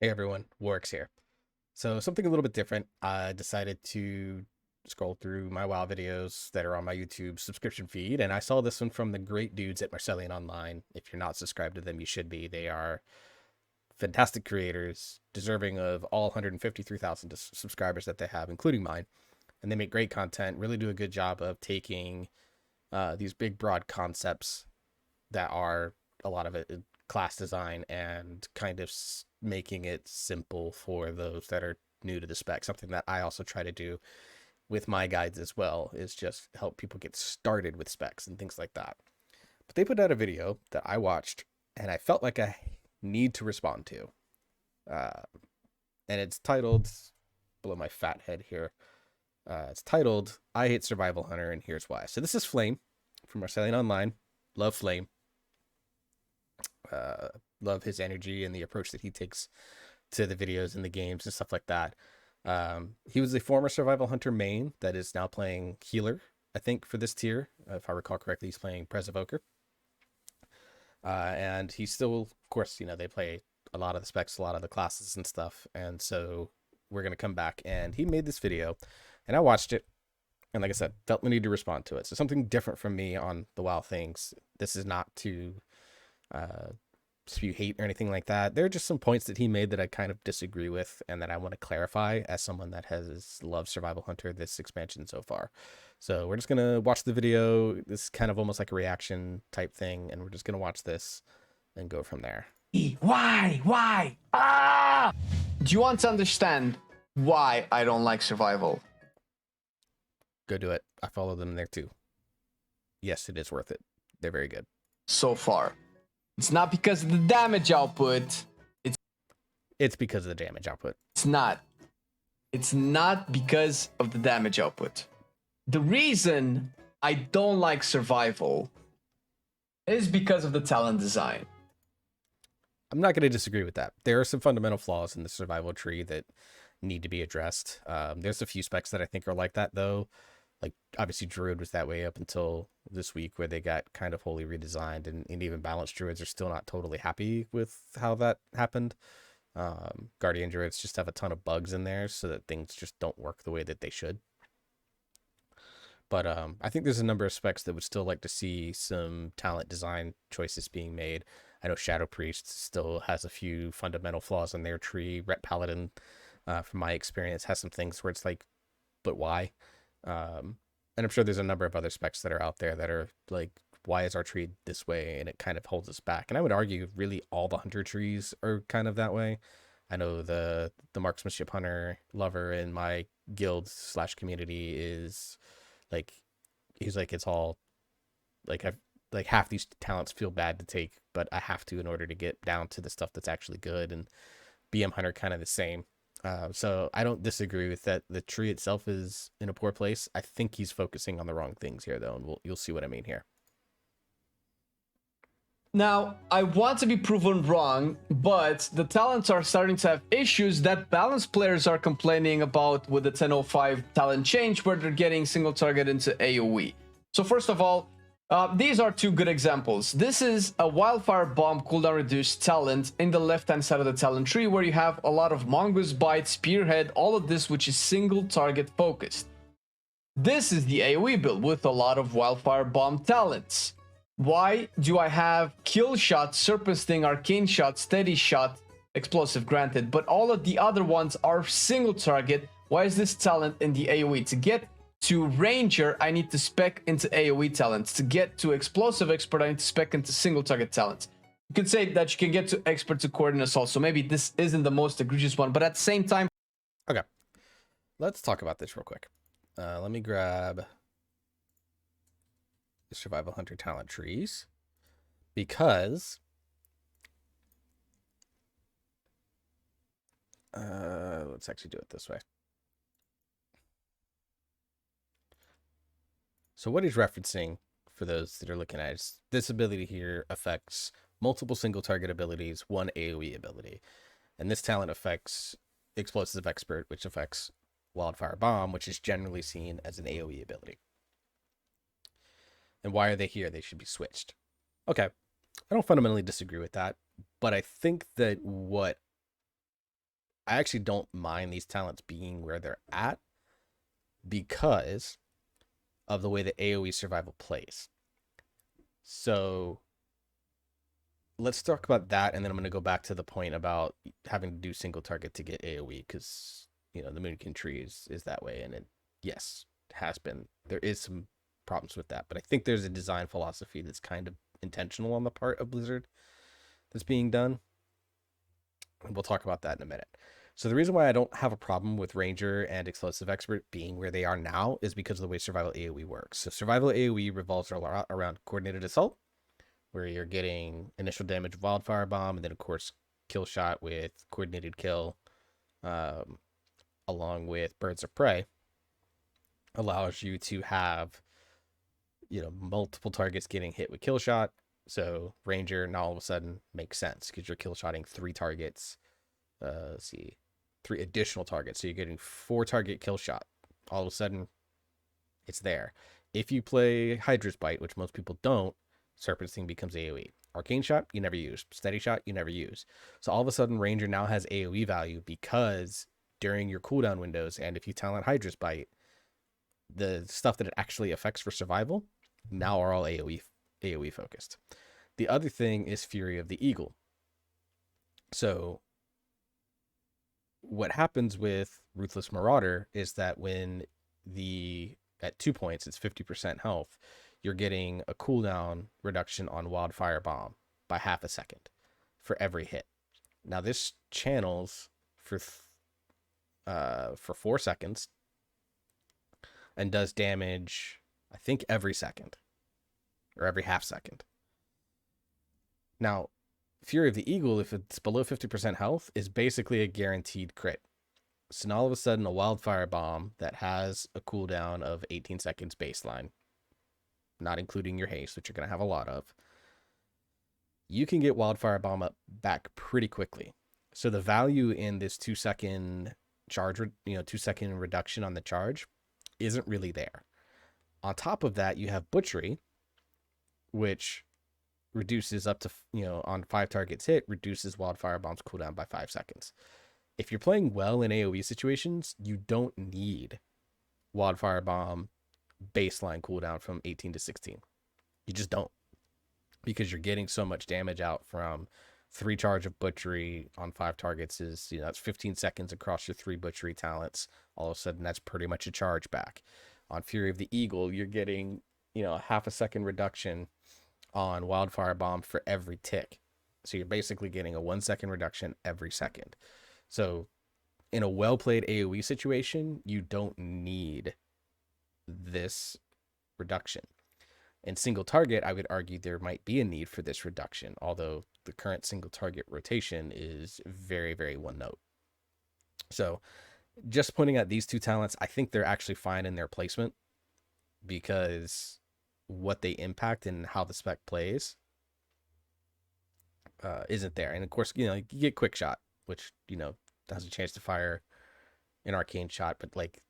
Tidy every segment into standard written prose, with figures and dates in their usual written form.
Hey everyone, Warwick's here. So something a little bit different. I decided to scroll through my WoW videos that are on my YouTube subscription feed, and I saw this one from the great dudes at Marcellian Online. If you're not subscribed to them, you should be. They are fantastic creators, deserving of all 153,000 subscribers that they have, including mine. And they make great content, really do a good job of taking these big, broad concepts that are a lot of it class design and kind of making it simple for those that are new to the spec. Something that I also try to do with my guides as well is just help people get started with specs and things like that. But they put out a video that I watched and I felt like I need to respond to. Uh, and it's titled, below my fat head here, it's titled, I Hate Survival Hunter and Here's Why. So this is Flame from Marcellian Online. Love Flame. Uh, Love his energy and the approach that he takes to the videos and the games and stuff like that. He was a former Survival Hunter main that is now playing healer, I think, for this tier. If I recall correctly, he's playing Presovoker. And he's still, of course, they play a lot of the specs, a lot of the classes and stuff. And so we're going to come back. And he made this video, and I watched it. And like I said, felt the need to respond to it. So something different from me on the WoW things. This is not to spew hate or anything like that. There are just some points that he made that I kind of disagree with and that I want to clarify as someone that has loved Survival Hunter this expansion so far. So we're just going to watch the video. This is kind of almost like a reaction type thing, and we're just going to watch this and go from there. Why? Why? Ah! Do you want to understand why I don't like survival? Go do it. I follow them there too. Yes, it is worth it. They're very good. So far. It's not because of the damage output. It's because of the damage output. It's not. It's not because of the damage output. The reason I don't like survival is because of the talent design. I'm not going to disagree with that. There are some fundamental flaws in the survival tree that need to be addressed. There's a few specs that I think are like that, though. Like, obviously, Druid was that way up until this week, where they got kind of wholly redesigned, and even balanced Druids are still not totally happy with how that happened. Guardian Druids just have a ton of bugs in there, so that things just don't work the way that they should. But I think there's a number of specs that would still like to see some talent design choices being made. I know Shadow Priest still has a few fundamental flaws in their tree. Ret Paladin, from my experience, has some things where it's like, but why? And I'm sure there's a number of other specs that are out there that are like, why is our tree this way? And it kind of holds us back. And I would argue really all the hunter trees are kind of that way. I know the marksmanship hunter lover in my guild slash community is like, he's like, it's all like, I've like half these talents feel bad to take, but I have to in order to get down to the stuff that's actually good. And BM hunter kind of the same. So I don't disagree with that. The tree itself is in a poor place. I think he's focusing on the wrong things here, though, and you'll see what I mean here. Now, I want to be proven wrong, but the talents are starting to have issues that balanced players are complaining about with the 10.05 talent change, where they're getting single target into AoE. So first of all, these are two good examples. This is a Wildfire Bomb cooldown reduced talent in the left-hand side of the talent tree, where you have a lot of Mongoose Bite, Spearhead, all of this, which is single target focused. This is the AoE build with a lot of Wildfire Bomb talents. Why do I have Kill Shot, Serpent Sting, Arcane Shot, Steady Shot, Explosive granted, but all of the other ones are single target? Why is this talent in the AoE? To get to Ranger, I need to spec into AoE talents. To get to Explosive Expert, I need to spec into single target talents. You could say that you can get to Expert to Coordinates also. Maybe this isn't the most egregious one, but at the same time... Okay, let's talk about this real quick. Let me grab the Survival Hunter talent trees, because let's actually do it this way. So what he's referencing, for those that are looking at it, is this ability here affects multiple single target abilities, one AoE ability. And this talent affects Explosive Expert, which affects Wildfire Bomb, which is generally seen as an AoE ability. And why are they here? They should be switched. Okay, I don't fundamentally disagree with that, but I think that what I actually don't mind these talents being where they're at because of the way that AoE survival plays. So let's talk about that, and then I'm going to go back to the point about having to do single target to get AoE, because the Moonkin tree is that way, and it, yes, has been. There is some problems with that, but I think there's a design philosophy that's kind of intentional on the part of Blizzard that's being done, and we'll talk about that in a minute. So the reason why I don't have a problem with Ranger and Explosive Expert being where they are now is because of the way Survival AoE works. So Survival AoE revolves around Coordinated Assault, where you're getting initial damage of Wildfire Bomb, and then of course kill shot with Coordinated Kill, along with Birds of Prey, allows you to have multiple targets getting hit with kill shot. So Ranger now all of a sudden makes sense because you're kill shotting 3 targets. Let's see, 3 additional targets, so you're getting 4 target kill shot. All of a sudden it's there. If you play Hydra's Bite, which most people don't, Serpent Sting becomes AoE. Arcane Shot, you never use. Steady Shot, you never use. So all of a sudden, Ranger now has AoE value because during your cooldown windows, and if you talent Hydra's Bite, the stuff that it actually affects for survival now are all AoE focused. The other thing is Fury of the Eagle. So what happens with Ruthless Marauder is that when at 2 points, it's 50% health, you're getting a cooldown reduction on Wildfire Bomb by half a second for every hit. Now this channels for 4 seconds and does damage, I think, every second or every half second. Now, Fury of the Eagle, if it's below 50% health, is basically a guaranteed crit. So now all of a sudden, a Wildfire Bomb that has a cooldown of 18 seconds baseline, not including your haste, which you're going to have a lot of, you can get Wildfire Bomb up back pretty quickly. So the value in this 2-second charge, 2-second reduction on the charge isn't really there. On top of that, you have Butchery, which reduces up to, on 5 targets hit, reduces Wildfire Bomb's cooldown by 5 seconds. If you're playing well in AoE situations, you don't need Wildfire Bomb baseline cooldown from 18 to 16. You just don't, because you're getting so much damage out from 3 charge of Butchery on 5 targets is, that's 15 seconds across your 3 Butchery talents. All of a sudden, that's pretty much a charge back. On Fury of the Eagle, you're getting, a half a second reduction on Wildfire Bomb for every tick. So you're basically getting a 1 second reduction every second. So in a well-played AoE situation, you don't need this reduction. In single target, I would argue there might be a need for this reduction, although the current single target rotation is very, very one note. So just pointing out these 2 talents, I think they're actually fine in their placement because what they impact and how the spec plays isn't there. And of course, you get Quick Shot, which, has a chance to fire an Arcane Shot, but like,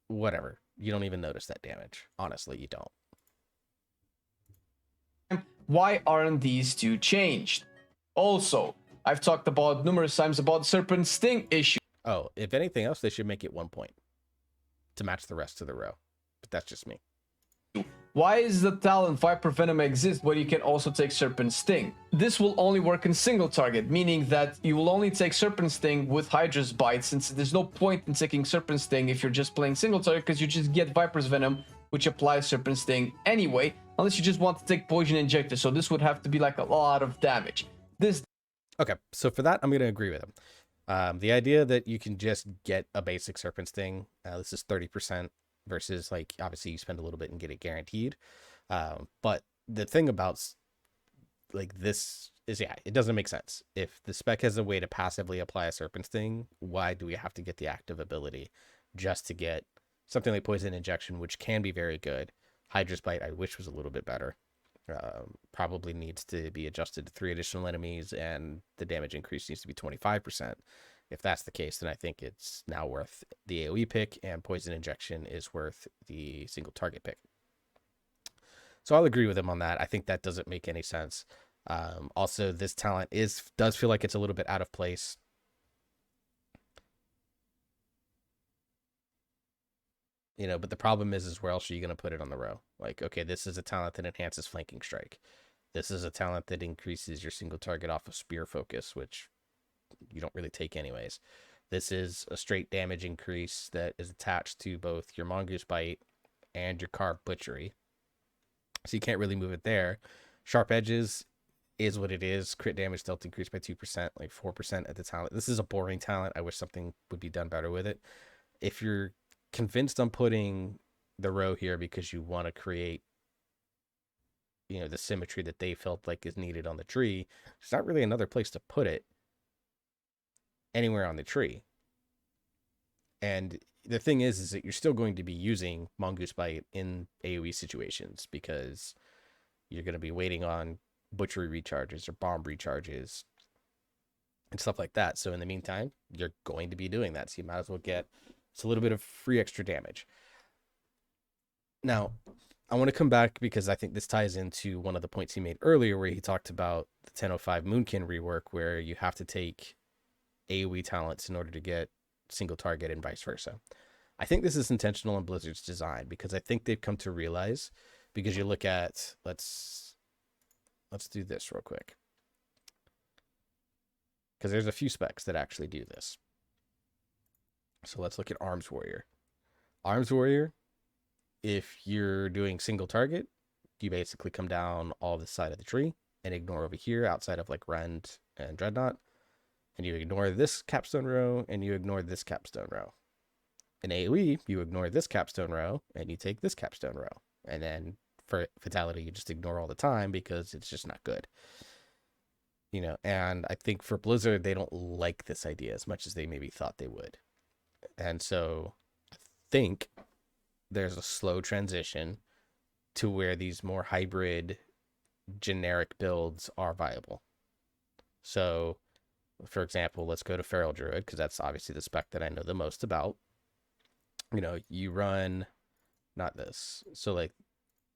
whatever. You don't even notice that damage. Honestly, you don't. Why aren't these 2 changed? Also, I've talked about numerous times about Serpent Sting issue. Oh, if anything else, they should make it 1 point to match the rest of the row. But that's just me. Why is the talent Viper Venom exist where you can also take Serpent Sting? This will only work in single target, meaning that you will only take Serpent Sting with Hydra's Bite, since there's no point in taking Serpent Sting if you're just playing single target, because you just get Viper's Venom, which applies Serpent Sting anyway, unless you just want to take Poison Injector, so this would have to be like a lot of damage. Okay, so for that, I'm going to agree with him. The idea that you can just get a basic Serpent Sting, this is 30%, versus, like, obviously you spend a little bit and get it guaranteed. But the thing about, like, this is, it doesn't make sense. If the spec has a way to passively apply a Serpent Sting, why do we have to get the active ability just to get something like Poison Injection, which can be very good? Hydra's Bite, I wish was a little bit better. Probably needs to be adjusted to 3 additional enemies, and the damage increase needs to be 25%. If that's the case, then I think it's now worth the AoE pick, and Poison Injection is worth the single target pick. So I'll agree with him on that. I think that doesn't make any sense. Also, this talent does feel like it's a little bit out of place But the problem is where else are you going to put it on the row? Like, okay, this is a talent that enhances flanking strike. This is a talent that increases your single target off of spear focus, which you don't really take anyways. This is a straight damage increase that is attached to both your Mongoose Bite and your Carved Butchery. So you can't really move it there. Sharp Edges is what it is. Crit damage dealt increased by 2%, like 4% at the talent. This is a boring talent. I wish something would be done better with it. If you're convinced on putting the row here because you want to create the symmetry that they felt like is needed on the tree, there's not really another place to put it anywhere on the tree. And the thing is that you're still going to be using Mongoose Bite in AoE situations because you're going to be waiting on butchery recharges or bomb recharges and stuff like that. So in the meantime, you're going to be doing that. So you might as well get a little bit of free extra damage. Now, I want to come back because I think this ties into one of the points he made earlier where he talked about the 1005 Moonkin rework where you have to take AoE talents in order to get single target and vice versa. I think this is intentional in Blizzard's design because I think they've come to realize, because you look at, let's do this real quick. Because there's a few specs that actually do this. So let's look at Arms Warrior. Arms Warrior, if you're doing single target, you basically come down all this side of the tree and ignore over here outside of like Rend and Dreadnought. And you ignore this capstone row and you ignore this capstone row. In AoE, you ignore this capstone row and you take this capstone row. And then for Fatality, you just ignore all the time because it's just not good. And I think for Blizzard, they don't like this idea as much as they maybe thought they would. And so I think there's a slow transition to where these more hybrid generic builds are viable. So, for example, let's go to Feral Druid, because that's obviously the spec that I know the most about. You run, not this. So, like,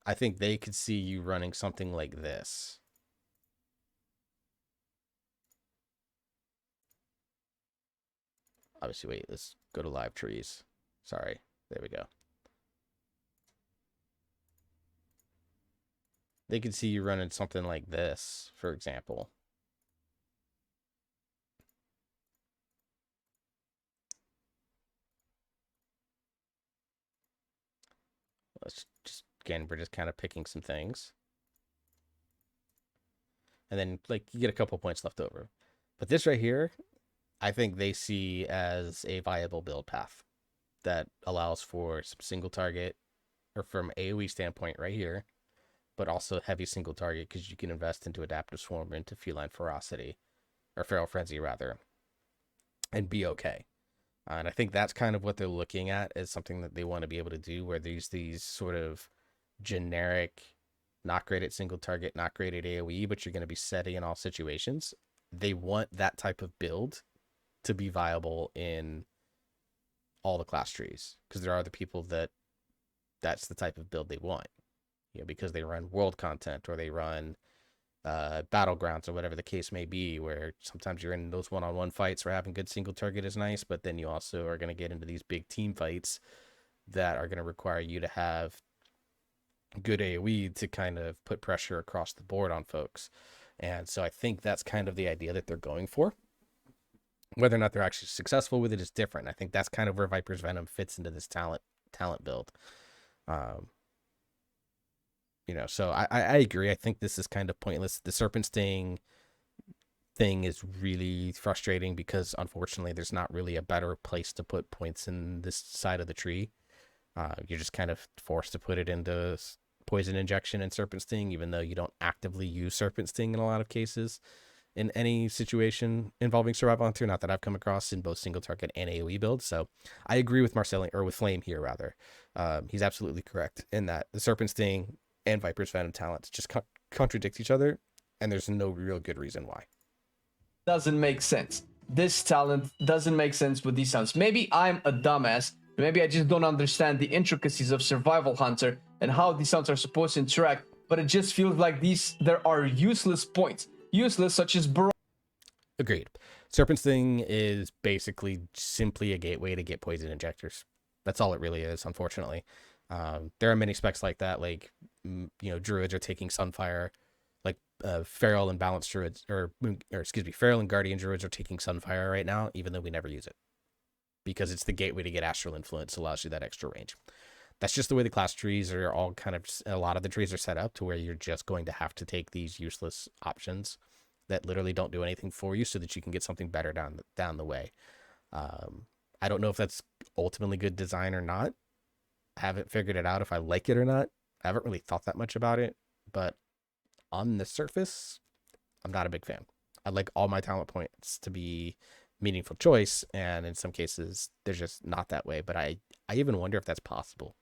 I think they could see you running something like this. Obviously, wait, let's go to live trees. Sorry, there we go. They could see you running something like this, for example. Let's just, again, we're just kind of picking some things. And then, like, you get a couple points left over. But this right here, I think they see as a viable build path that allows for some single target, or from AoE standpoint right here, but also heavy single target because you can invest into Adaptive Swarm, into Feline Ferocity, or Feral Frenzy rather, and be okay. And I think that's kind of what they're looking at as something that they want to be able to do, where there's these sort of generic, not great at single target, not great at AoE, but you're going to be steady in all situations. They want that type of build to be viable in all the class trees, because there are the people that's the type of build they want, because they run world content or they run battlegrounds or whatever the case may be, where sometimes you're in those one-on-one fights where having good single target is nice, but then you also are going to get into these big team fights that are going to require you to have good AoE to kind of put pressure across the board on folks. And so I think that's kind of the idea that they're going for. Whether or not they're actually successful with it is different. I think that's kind of where Viper's Venom fits into this talent build. So I agree. I think this is kind of pointless. The Serpent Sting thing is really frustrating because unfortunately there's not really a better place to put points in this side of the tree. You're just kind of forced to put it into Poison Injection and Serpent Sting, even though you don't actively use Serpent Sting in a lot of cases in any situation involving Survival Hunter, not that I've come across in both single target and AoE builds. So I agree with Marcellian, or with Flame here rather. He's absolutely correct in that the Serpent Sting and Viper's Venom talents just contradict each other, and there's no real good reason why. Doesn't make sense. This talent doesn't make sense with these sounds. Maybe I'm a dumbass. Maybe I just don't understand the intricacies of Survival Hunter and how these sounds are supposed to interact, but it just feels like there are useless points. Useless, such as Agreed. Serpent Sting is basically simply a gateway to get poison injectors. That's all it really is, unfortunately. There are many specs like that, like druids are taking Sunfire, like feral and balanced druids, or excuse me, feral and guardian druids are taking Sunfire right now, even though we never use it, because it's the gateway to get Astral Influence, allows you that extra range. That's just the way the class trees are all kind of, a lot of the trees are set up to where you're just going to have to take these useless options that literally don't do anything for you so that you can get something better down the way. I don't know if that's ultimately good design or not. I haven't figured it out if I like it or not. I haven't really thought that much about it, but on the surface, I'm not a big fan. I'd like all my talent points to be meaningful choice, and in some cases, they're just not that way. But I even wonder if that's possible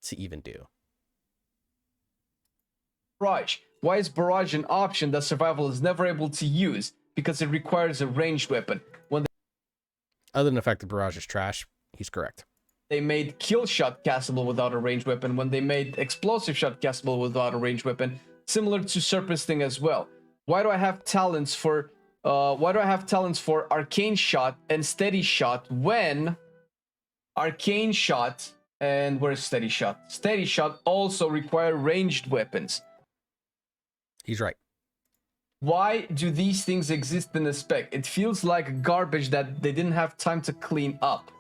to even do. Barrage. Why is Barrage an option that Survival is never able to use? Because it requires a ranged weapon. When Other than the fact that Barrage is trash, he's correct. they made Kill Shot castable without a ranged weapon, when they made Explosive Shot castable without a ranged weapon, similar to Serpent Sting as well. Why do I have talents for Arcane Shot and Steady Shot when Arcane Shot and where's Steady Shot? Steady Shot also require ranged weapons. He's right. Why do these things exist in the spec? It feels like garbage that they didn't have time to clean up.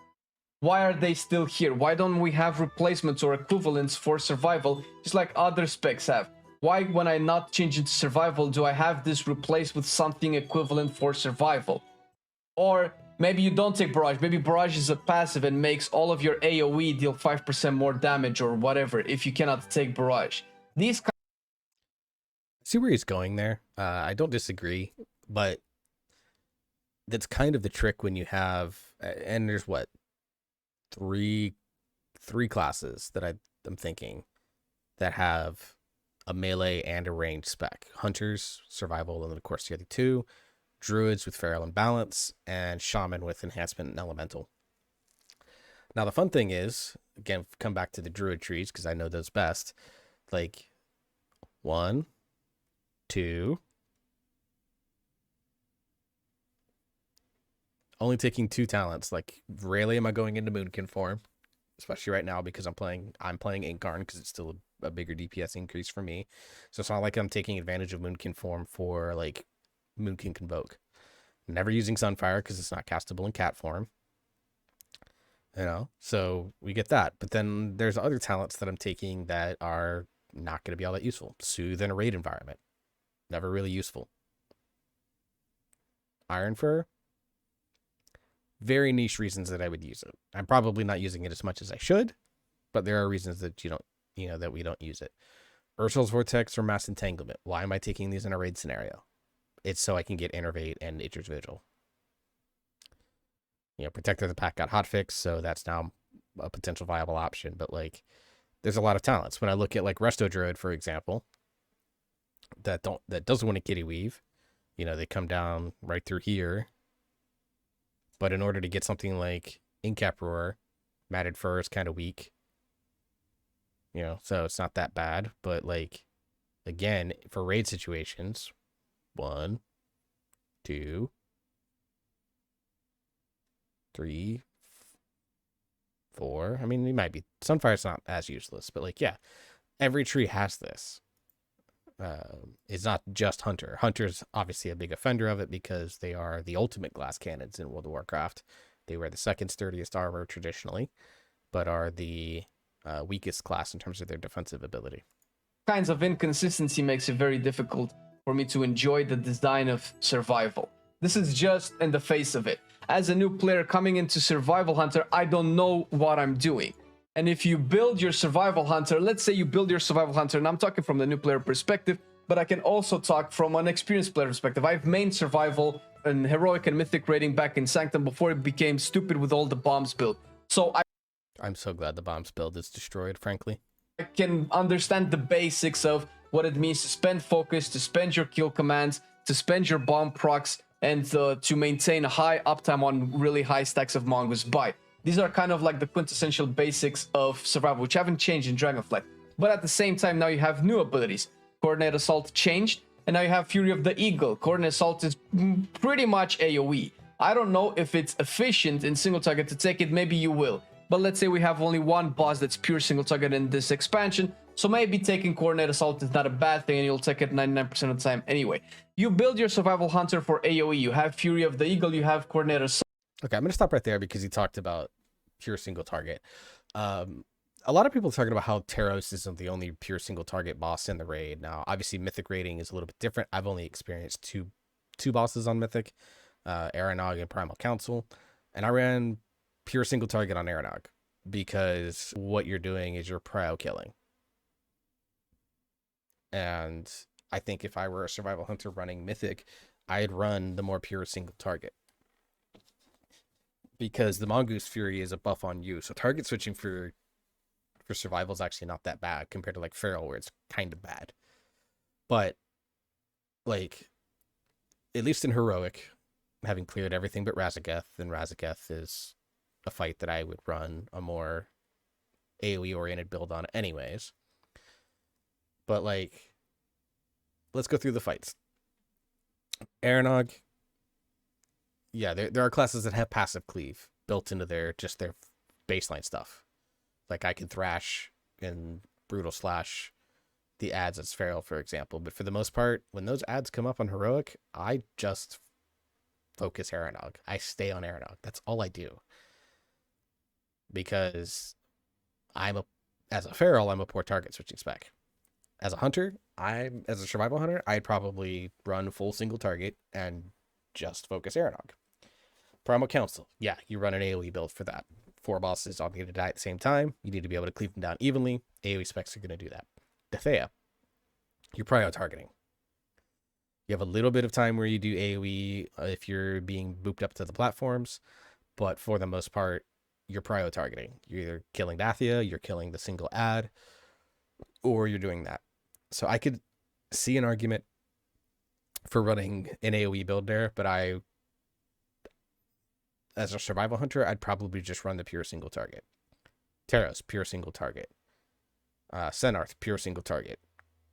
Why are they still here? Why don't we have replacements or equivalents for Survival, just like other specs have? Why, when I not change it to Survival, do I have this replaced with something equivalent for Survival? Or maybe you don't take Barrage. Maybe Barrage is a passive and makes all of your AoE deal 5% more damage or whatever if you cannot take Barrage. These See where he's going there. I don't disagree, but that's kind of the trick when you have, and there's what, three classes that I'm thinking that have a melee and a ranged spec: Hunters, Survival, and then of course the other two, Druids with Feral and Balance, and Shaman with Enhancement and Elemental. Now the fun thing is, again, come back to the Druid trees because I know those best. Like 1, 2, only taking 2 talents. Like rarely am I going into Moonkin form, especially right now because I'm playing Incarn because it's still a bigger DPS increase for me. So it's not like I'm taking advantage of Moonkin form for like Moonkin Convoke. Never using Sunfire because it's not castable in cat form. So we get that. But then there's other talents that I'm taking that are not going to be all that useful. Soothe in a raid environment. Never really useful. Iron Fur. Very niche reasons that I would use it. I'm probably not using it as much as I should, but there are reasons that that we don't use it. Ursul's Vortex or Mass Entanglement. Why am I taking these in a raid scenario? It's so I can get Innervate and Nature's Vigil. Protector of the Pack got hotfix, so that's now a potential viable option. But like, there's a lot of talents. When I look at like Resto Druid, for example, that doesn't want to kitty weave. They come down right through here. But in order to get something like Incap Roar, Matted Fur is kind of weak. So it's not that bad. But like, again, for raid situations, 1, 2, 3, 4. I mean, it might be. Sunfire's not as useless, but like, yeah, every tree has this. It's not just Hunter. Hunter's obviously a big offender of it because they are the ultimate glass cannons in World of Warcraft. They wear the second sturdiest armor traditionally, but are the weakest class in terms of their defensive ability. kinds of inconsistency makes it very difficult for me to enjoy the design of Survival. This is just in the face of it. As a new player coming into Survival Hunter, I don't know what I'm doing. And if you build your Survival Hunter, let's say you build your Survival Hunter, and I'm talking from the new player perspective, but I can also talk from an experienced player perspective. I've mained Survival and Heroic and Mythic rating back in Sanctum before it became stupid with all the bombs build. So I'm so glad the bombs build is destroyed, frankly. I can understand the basics of what it means to spend focus, to spend your kill commands, to spend your bomb procs, and to maintain a high uptime on really high stacks of Mongoose Bite. These are kind of like the quintessential basics of Survival, which haven't changed in Dragonflight. But at the same time, now you have new abilities. Coordinate Assault changed, and now you have Fury of the Eagle. Coordinate Assault is pretty much AoE. I don't know if it's efficient in single target to take it, maybe you will. but let's say we have only one boss that's pure single target in this expansion, so maybe taking Coordinate Assault is not a bad thing, and you'll take it 99% of the time anyway. You build your Survival Hunter for AoE. You have Fury of the Eagle, you have Coordinate Assault. Okay, I'm going to stop right there because he talked about pure single target. A lot of people are talking about how Taros isn't the only pure single target boss in the raid. Now, obviously, Mythic raiding is a little bit different. I've only experienced two bosses on Mythic, Aranog and Primal Council, and I ran pure single target on Aranog because what you're doing is you're prio killing. And I think if I were a survival hunter running Mythic, I'd run the more pure single target. Because the Mongoose Fury is a buff on you. So target switching for survival is actually not that bad compared to like Feral, where it's kind of bad. But like, at least in Heroic, having cleared everything but Razageth, and Razageth is a fight that I would run a more AoE oriented build on anyways. But like, let's go through the fights. Aranog, yeah, there are classes that have passive cleave built into their baseline stuff. Like I can thrash and brutal slash the ads as Feral, for example. But for the most part, when those ads come up on Heroic, I just focus Aranog. I stay on Aranog. That's all I do. Because as a Feral, I'm a poor target switching spec. As a hunter, as a survival hunter, I'd probably run full single target and just focus Aranog. Primal Council, yeah, you run an AoE build for that. 4 bosses all need to die at the same time. You need to be able to cleave them down evenly. AoE specs are going to do that. Dethea, you're prio targeting. You have a little bit of time where you do AoE if you're being booped up to the platforms, but for the most part, you're prio targeting. You're either killing Dathea, you're killing the single ad, or you're doing that. So I could see an argument for running an AoE build there, but as a survival hunter, I'd probably just run the pure single target. Taros, pure single target. Senarth, pure single target.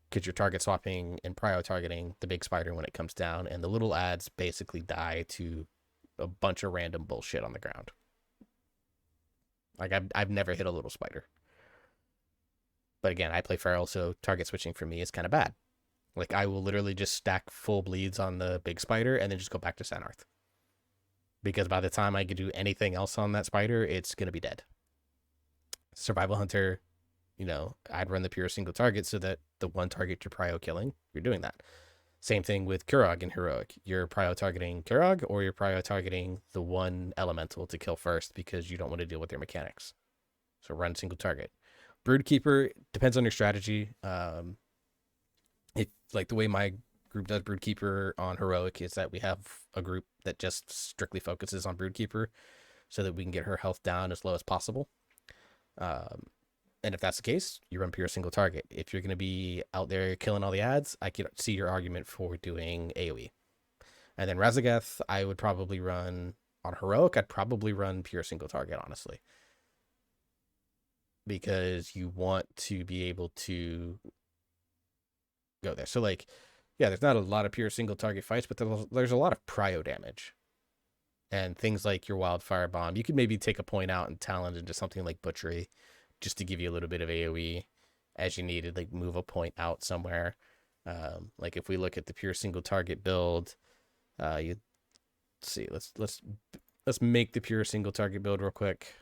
Because you're target swapping and prio targeting the big spider when it comes down, and the little ads basically die to a bunch of random bullshit on the ground. Like, I've never hit a little spider. But again, I play Feral, so target switching for me is kind of bad. Like, I will literally just stack full bleeds on the big spider and then just go back to Senarth. Because by the time I could do anything else on that spider, it's going to be dead. Survival hunter, I'd run the pure single target so that the one target you're prio killing, you're doing that. Same thing with Kurog in Heroic. You're prio targeting Kurog, or you're prio targeting the one elemental to kill first because you don't want to deal with their mechanics. So run single target. Broodkeeper, depends on your strategy. If like the way my group does Broodkeeper on Heroic is that we have a group that just strictly focuses on Broodkeeper so that we can get her health down as low as possible. And if that's the case, you run pure single target. If you're going to be out there killing all the ads, I can see your argument for doing AoE. And then Razageth, I would probably run on Heroic. I'd probably run pure single target, honestly. Because you want to be able to go there. So like, yeah, there's not a lot of pure single target fights, but there's a lot of prio damage. And things like your Wildfire Bomb, you could maybe take a point out and talent into something like Butchery just to give you a little bit of AoE as you needed, like move a point out somewhere. Like if we look at the pure single target build, you see, let's make the pure single target build real quick.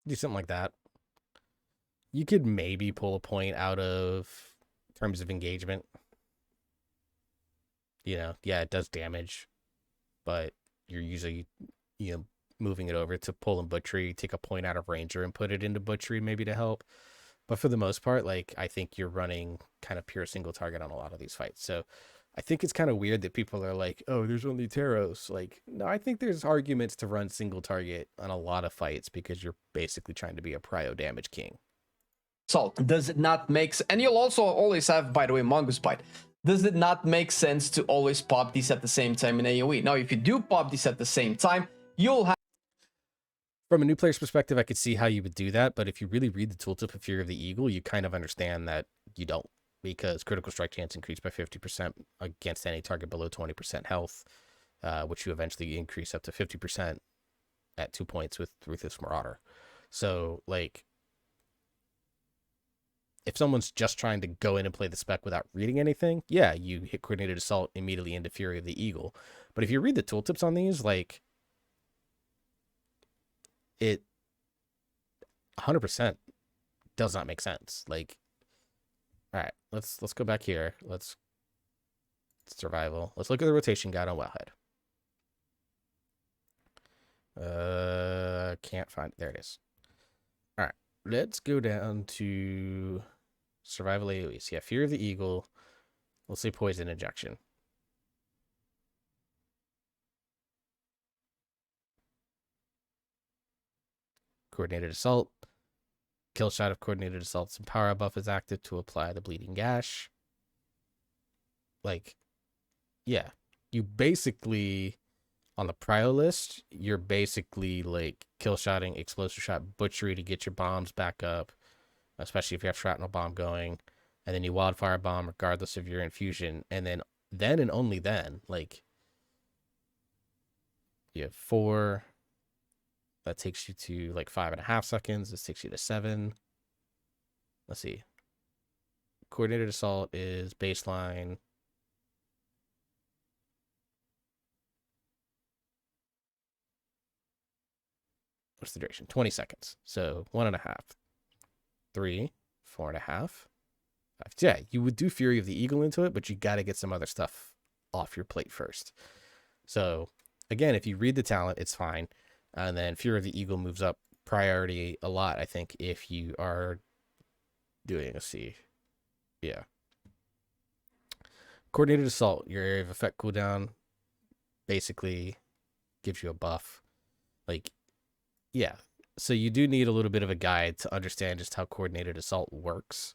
Do something like that. You could maybe pull a point out of terms of engagement. Yeah, it does damage, but you're usually, moving it over to pull and Butchery, take a point out of Ranger and put it into Butchery maybe to help. But for the most part, like, I think you're running kind of pure single target on a lot of these fights. So I think it's kind of weird that people are like, oh, there's only Taros. Like, no, I think there's arguments to run single target on a lot of fights because you're basically trying to be a prio damage king. Assault. Does it not make sense? And you'll also always have, by the way, Mongoose Bite. Does it not make sense to always pop these at the same time in AoE? Now, if you do pop these at the same time, you'll have... From a new player's perspective, I could see how you would do that, but if you really read the tooltip of Fury of the Eagle, you kind of understand that you don't, because critical strike chance increased by 50% against any target below 20% health, which you eventually increase up to 50% at 2 points with Ruthless Marauder. So, like, if someone's just trying to go in and play the spec without reading anything, yeah, you hit Coordinated Assault immediately into Fury of the Eagle. But if you read the tooltips on these, like, it 100% does not make sense. Like, all right, let's go back here. Let's survival. Let's look at the rotation guide on Wellhead. Can't find it. There it is. All right, let's go down to survival AoE. So yeah, Fear of the Eagle. We'll say poison injection. Coordinated assault. Kill shot of coordinated assault. Some power buff is active to apply the bleeding gash. Like, yeah, you basically, on the prio list, you're basically like kill shotting, explosive shot, butchery to get your bombs back up, especially if you have shrapnel bomb going, and then you wildfire bomb regardless of your infusion, and then and only then, like, you have 4. That takes you to like 5.5 seconds. This takes you to 7. Let's see. Coordinated assault is baseline. What's the duration? 20 seconds. So 1.5, 3, 4.5, 5. Yeah, you would do Fury of the Eagle into it, but you got to get some other stuff off your plate first. So again, if you read the talent, it's fine. And then Fury of the Eagle moves up priority a lot, I think, if you are doing a C. Yeah. Coordinated assault, your area of effect cooldown basically gives you a buff. Like, yeah. So you do need a little bit of a guide to understand just how coordinated assault works.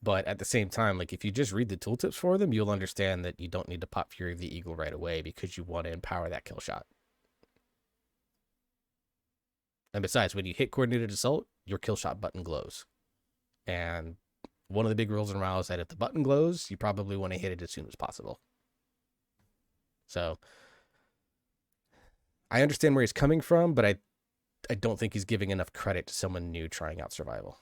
But at the same time, like, if you just read the tooltips for them, you'll understand that you don't need to pop Fury of the Eagle right away because you want to empower that kill shot. And besides, when you hit coordinated assault, your kill shot button glows. And one of the big rules in WoW is that if the button glows, you probably want to hit it as soon as possible. So I understand where he's coming from, but I don't think he's giving enough credit to someone new trying out survival.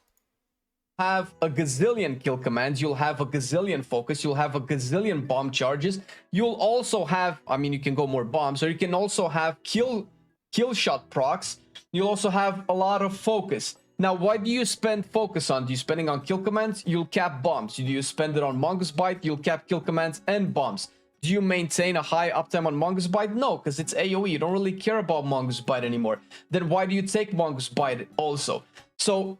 Have a gazillion kill commands, you'll have a gazillion focus, you'll have a gazillion bomb charges, you'll also have, I mean, you can go more bombs, or you can also have kill shot procs, you'll also have a lot of focus. Now, what do you spend focus on? Do you spend it on kill commands? You'll cap bombs. Do you spend it on Mongoose Bite? You'll cap kill commands and bombs. Do you maintain a high uptime on Mongoose Bite? No, because it's AoE. You don't really care about Mongoose Bite anymore. Then why do you take Mongoose Bite also? So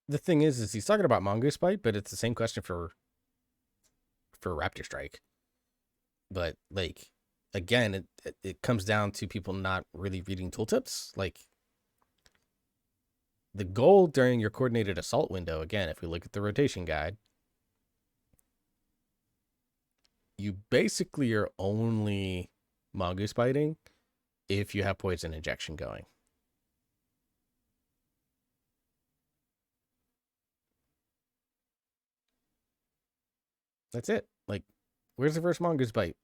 the thing is he's talking about Mongoose Bite, but it's the same question for Raptor Strike. But, like, again, it comes down to people not really reading tooltips. Like, the goal during your coordinated assault window, again, if we look at the rotation guide, you basically are only Mongoose Biting if you have poison injection going. That's it. Like, where's the first Mongoose Bite?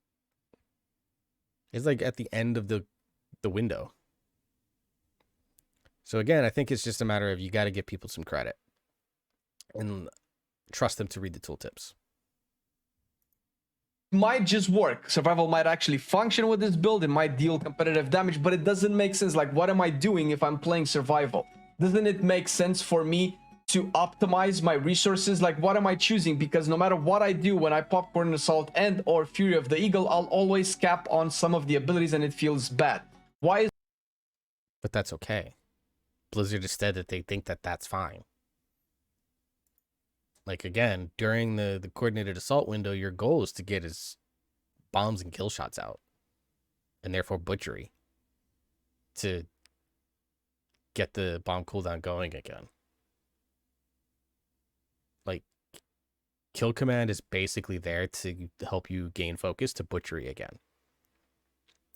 It's like at the end of the window. So again, I think it's just a matter of you got to give people some credit and trust them to read the tooltips. Might just work. Survival might actually function with this build. It might deal competitive damage, but it doesn't make sense. Like, what am I doing if I'm playing survival? Doesn't it make sense for me to optimize my resources? Like, what am I choosing? Because no matter what I do, when I pop Coordinated Assault and or Fury of the Eagle, I'll always cap on some of the abilities and it feels bad. Why is... But that's okay. Blizzard has said that they think that that's fine. Like, again, during the coordinated assault window, your goal is to get his bombs and kill shots out. And therefore butchery. To get the bomb cooldown going again. Like, kill command is basically there to help you gain focus to butchery again.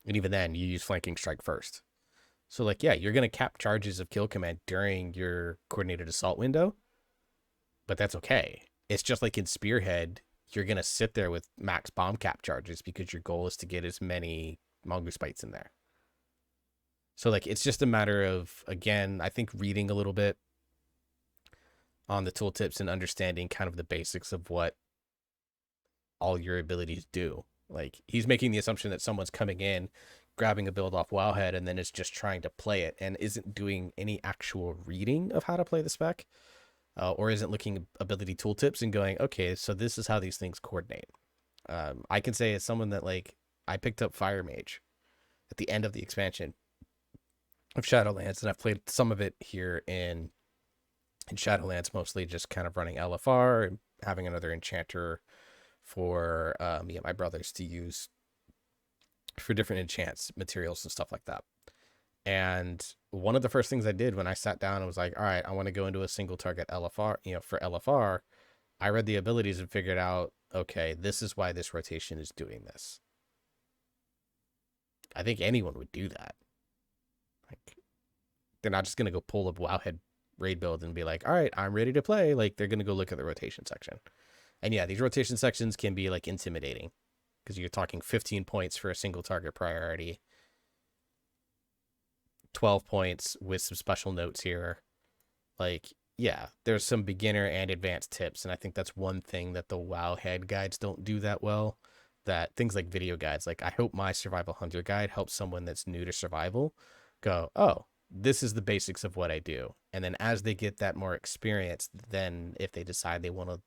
And even then, you use flanking strike first. So, like, yeah, you're going to cap charges of kill command during your coordinated assault window, but that's okay. It's just like in Spearhead, you're going to sit there with max bomb cap charges because your goal is to get as many mongoose bites in there. So, like, it's just a matter of, again, I think reading a little bit on the tooltips and understanding kind of the basics of what all your abilities do. Like, he's making the assumption that someone's coming in, grabbing a build off Wowhead, and then is just trying to play it and isn't doing any actual reading of how to play the spec, or isn't looking at ability tooltips and going, okay, so this is how these things coordinate. I can say as someone that, like, I picked up Fire Mage at the end of the expansion of Shadowlands, and I've played some of it here in Shadowlands, mostly just kind of running LFR and having another enchanter for me and my brothers to use for different enchants materials and stuff like that. And one of the first things I did when I sat down and was like, all right, I want to go into a single target LFR, for LFR, I read the abilities and figured out, okay, this is why this rotation is doing this. I think anyone would do that. Like, they're not just going to go pull a Wowhead raid build and be like, all right, I'm ready to play. Like, they're going to go look at the rotation section. And yeah, these rotation sections can be like intimidating because you're talking 15 points for a single target priority, 12 points with some special notes here. Like, yeah, there's some beginner and advanced tips. And I think that's one thing that the Wowhead guides don't do that well. That things like video guides, like I hope my Survival Hunter guide helps someone that's new to survival go, oh, this is the basics of what I do. And then as they get that more experience, then if they decide they want to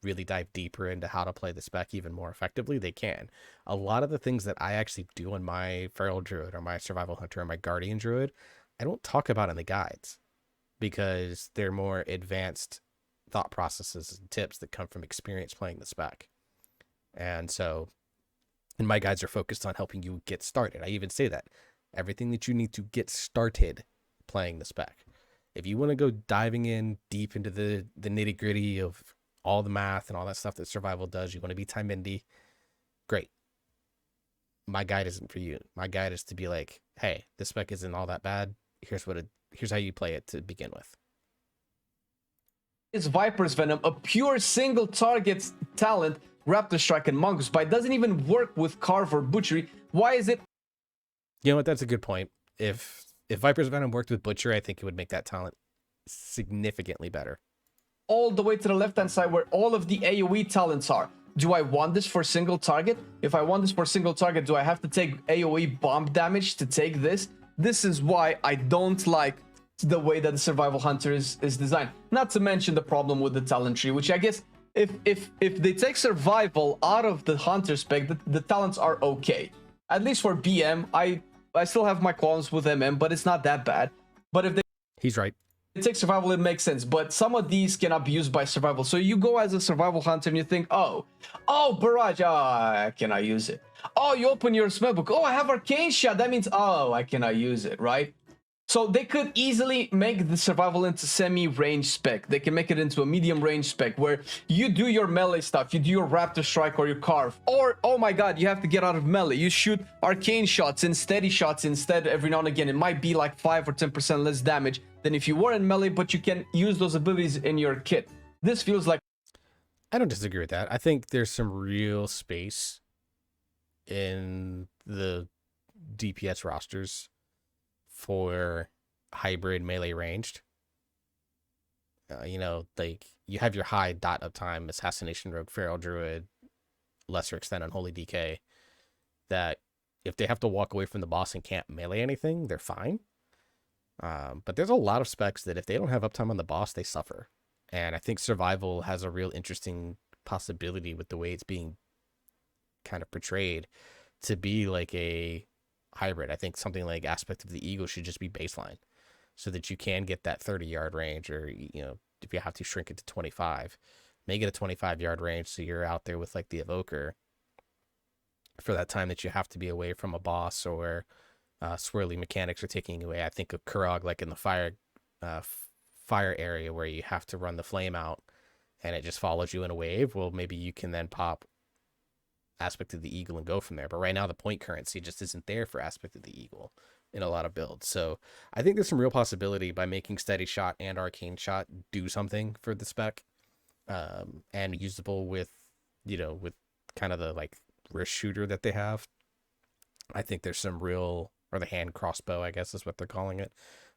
really dive deeper into how to play the spec even more effectively, they can. A lot of the things that I actually do on my Feral Druid or my Survival Hunter or my Guardian Druid, I don't talk about in the guides because they're more advanced thought processes and tips that come from experience playing the spec. And so, and my guides are focused on helping you get started. I even say that everything that you need to get started playing the spec. If you want to go diving in deep into the nitty gritty of all the math and all that stuff that survival does, you want to be Tymindy, great. My guide isn't for you. My guide is to be like, hey, this spec isn't all that bad. Here's how you play it to begin with. Is Viper's Venom a pure single target talent, Raptor Strike and Mongoose Bite? Doesn't even work with Carve or Butchery. Why is it? You know what? That's a good point. If Viper's Venom worked with Butcher, I think it would make that talent significantly better. All the way to the left-hand side where all of the AoE talents are. Do I want this for single target? If I want this for single target, do I have to take AoE bomb damage to take this? This is why I don't like the way that the Survival Hunter is designed. Not to mention the problem with the talent tree, which I guess if they take survival out of the Hunter spec, the talents are okay. At least for BM, I still have my qualms with MM, but it's not that bad. But if they He's right. take survival, it makes sense. But some of these cannot be used by survival. So you go as a survival hunter and you think, oh, barrage, I cannot use it. Oh, you open your spellbook. Oh, I have arcane shot. That means, oh, I cannot use it, right? So they could easily make the survival into semi-range spec. They can make it into a medium range spec where you do your melee stuff. You do your Raptor Strike or your Carve. Or, oh my god, you have to get out of melee. You shoot arcane shots and steady shots instead every now and again. It might be like 5 or 10% less damage than if you were in melee, but you can use those abilities in your kit. This feels like... I don't disagree with that. I think there's some real space in the DPS rosters for hybrid melee ranged. Like you have your high dot uptime Assassination Rogue, Feral Druid, Lesser Extent Unholy DK, that if they have to walk away from the boss and can't melee anything, they're fine. But there's a lot of specs that if they don't have uptime on the boss, they suffer. And I think survival has a real interesting possibility with the way it's being kind of portrayed to be like a hybrid. I think something like Aspect of the Eagle should just be baseline so that you can get that 30-yard range, or, if you have to shrink it to 25, make it a 25-yard range so you're out there with like the Evoker for that time that you have to be away from a boss or swirly mechanics are taking away. I think of Kurog like in the fire area where you have to run the flame out and it just follows you in a wave. Well, maybe you can then pop Aspect of the Eagle and go from there. But right now the point currency just isn't there for Aspect of the Eagle in a lot of builds. So I think there's some real possibility by making Steady Shot and Arcane Shot do something for the spec, and usable with, with kind of the like wrist shooter that they have. I think there's some real, or the hand crossbow, I guess is what they're calling it.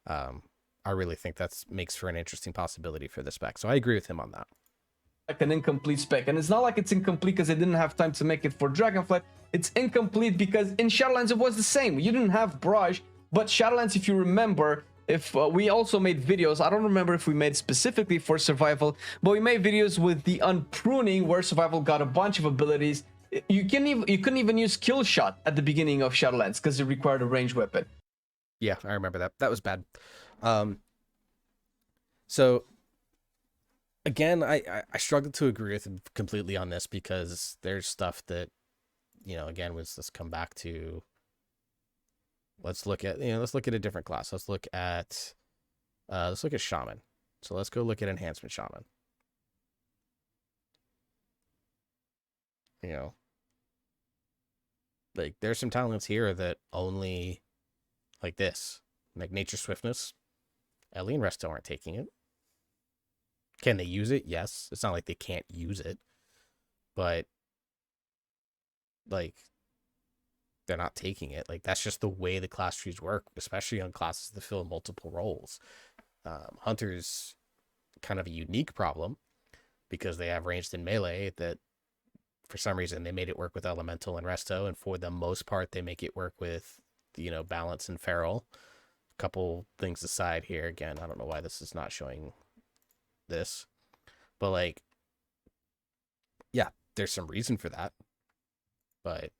I really think that makes for an interesting possibility for the spec. So I agree with him on that. Like an incomplete spec, and it's not like it's incomplete because they didn't have time to make it for Dragonflight. It's incomplete because in Shadowlands it was the same. You didn't have Barrage, but Shadowlands, if you remember, if we also made videos, I don't remember if we made specifically for Survival, but we made videos with the unpruning where Survival got a bunch of abilities. You couldn't even use Kill Shot at the beginning of Shadowlands because it required a ranged weapon. Yeah, I remember that. That was bad. So again, I struggle to agree with him completely on this because there's stuff that, again, let's come back to, let's look at a different class. Let's look at Shaman. So let's go look at Enhancement Shaman. Like there's some talents here that only like this, like Nature Swiftness. Ellie and Resto aren't taking it. Can they use it? Yes. It's not like they can't use it, but like they're not taking it. Like that's just the way the class trees work, especially on classes that fill multiple roles. Hunter's kind of a unique problem because they have ranged and melee that for some reason they made it work with Elemental and Resto, and for the most part they make it work with Balance and Feral. A couple things aside here, again, I don't know why this is not showing this, but like, yeah, there's some reason for that, but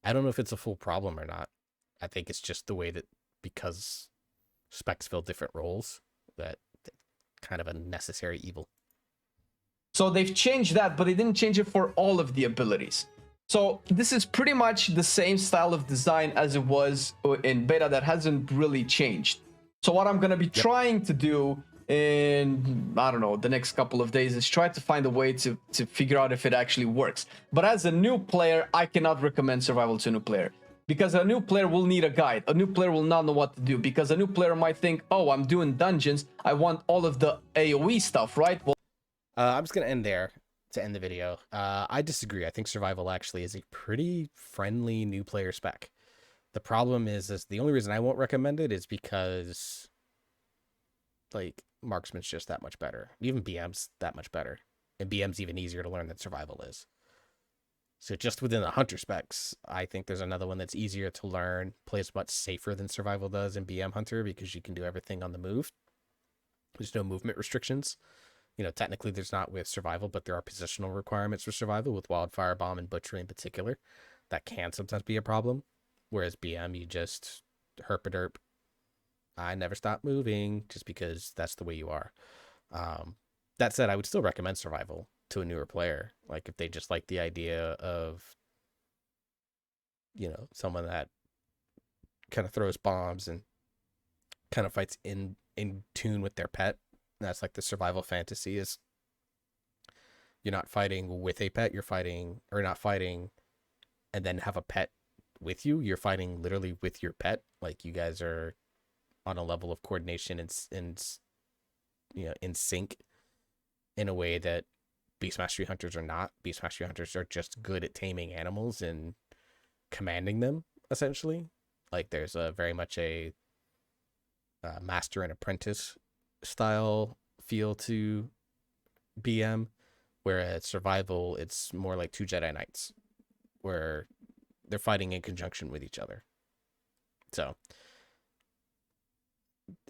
I don't know if it's a full problem or not. I think it's just the way that, because specs fill different roles, that kind of a necessary evil. So they've changed that, but they didn't change it for all of the abilities. So this is pretty much the same style of design as it was in beta. That hasn't really changed. So what I'm going to be trying to do in, I don't know, the next couple of days is try to find a way to figure out if it actually works. But as a new player, I cannot recommend Survival to a new player, because a new player will need a guide. A new player will not know what to do, because a new player might think, oh, I'm doing dungeons, I want all of the AoE stuff, right? Well, I'm just going to end there to end the video. I disagree. I think Survival actually is a pretty friendly new player spec. The problem is the only reason I won't recommend it is because like Marksman's just that much better. Even BM's that much better. And BM's even easier to learn than Survival is. So just within the Hunter specs, I think there's another one that's easier to learn, plays much safer than Survival does in BM Hunter, because you can do everything on the move. There's no movement restrictions. Technically there's not with Survival, but there are positional requirements for Survival with Wildfire Bomb and Butchery in particular. That can sometimes be a problem. Whereas BM, you just herp-a-derp. I never stop moving, just because that's the way you are. That said, I would still recommend Survival to a newer player. Like if they just like the idea of, someone that kind of throws bombs and kind of fights in tune with their pet. That's like the Survival fantasy is, you're not fighting with a pet, you're fighting, or not fighting and then have a pet with you. You're fighting literally with your pet. Like you guys are on a level of coordination and in sync in a way that Beast Mastery Hunters are not. Beast Mastery Hunters are just good at taming animals and commanding them, essentially. Like there's a very much a master and apprentice style feel to BM, whereas Survival, it's more like two Jedi Knights where they're fighting in conjunction with each other. So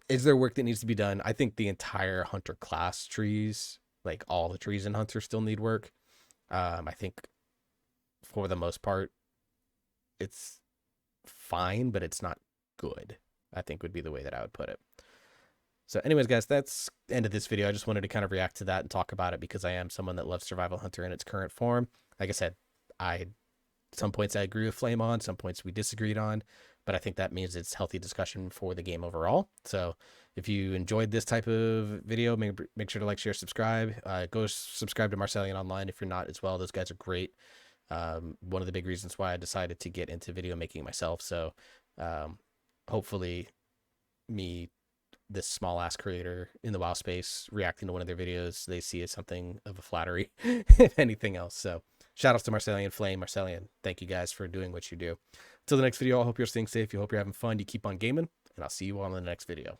is there work that needs to be done? I think the entire Hunter class trees, like all the trees in Hunter, still need work. I think for the most part it's fine, but it's not good, I think would be the way that I would put it. So anyways, guys, that's the end of this video. I just wanted to kind of react to that and talk about it because I am someone that loves Survival Hunter in its current form. Like I said, some points I agree with Flame on, some points we disagreed on, but I think that means it's healthy discussion for the game overall. So if you enjoyed this type of video, make sure to like, share, subscribe. Go subscribe to Marsalian Online if you're not as well. Those guys are great. One of the big reasons why I decided to get into video making myself. So hopefully this small ass creator in the WoW space, reacting to one of their videos, they see as something of a flattery, if anything else. So shout outs to Marsalian Flame. Marsalian, thank you guys for doing what you do. Until the next video, I hope you're staying safe. You hope you're having fun. You keep on gaming, and I'll see you all in the next video.